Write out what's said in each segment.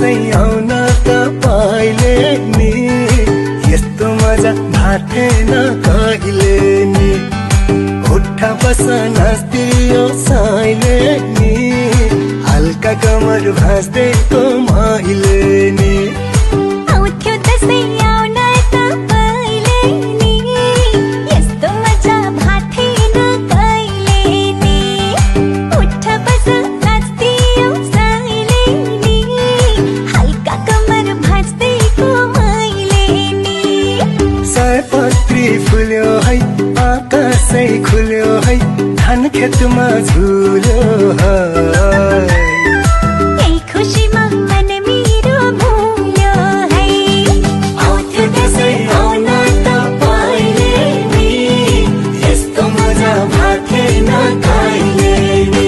त्यसै आउन तपाईले नि यस्तो मजा भाथेन कहिले नि उठा बस नाच्दियो साइले नि हल्का कमर भाँच्दैको मैले नि आउँथ्यो त्यसै आउन तपाईले नि यस्तो मजा भाथेन कहिले नि उठा बस नाच्दियो साइले नि हल्का कमर भाँच्दैको मैले नि सयपत्री फुल्यो है आकाशै खुल्यो है धान खेतमा झुल्यो है यही खुसीमा मन मेरो भुल्यो है आउँथ्यो त्यसै आउन तपाईले नि यस्तो मजा भाथेन कहिले नि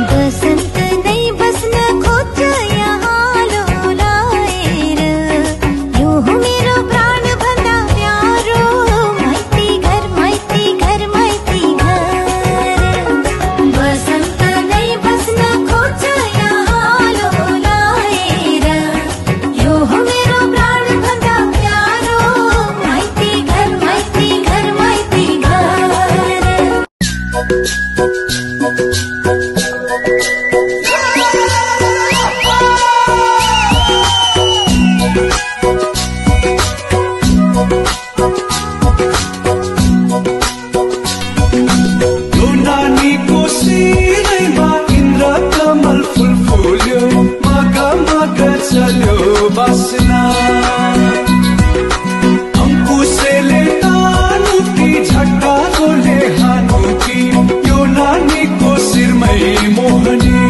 बसन्त नै बस्न खोज्छ यहाँ लोलाएर यो हो मेरो प्राण भन्दा प्यारो माइती घर माइती घर माइती घर बसन्त नै बस्न खोज्छ यहाँ लोलाएर यो हो मेरो प्राण भन्दा प्यारो माइती घर माइती घर माइती घर यो नानीको सिरैमा इन्द्र कमल फुल फुल्यो मग मग चल्यो बासना अंकुशले तानुकी झट्टारोले हानुकी यो नानीको शिरमै मोहनी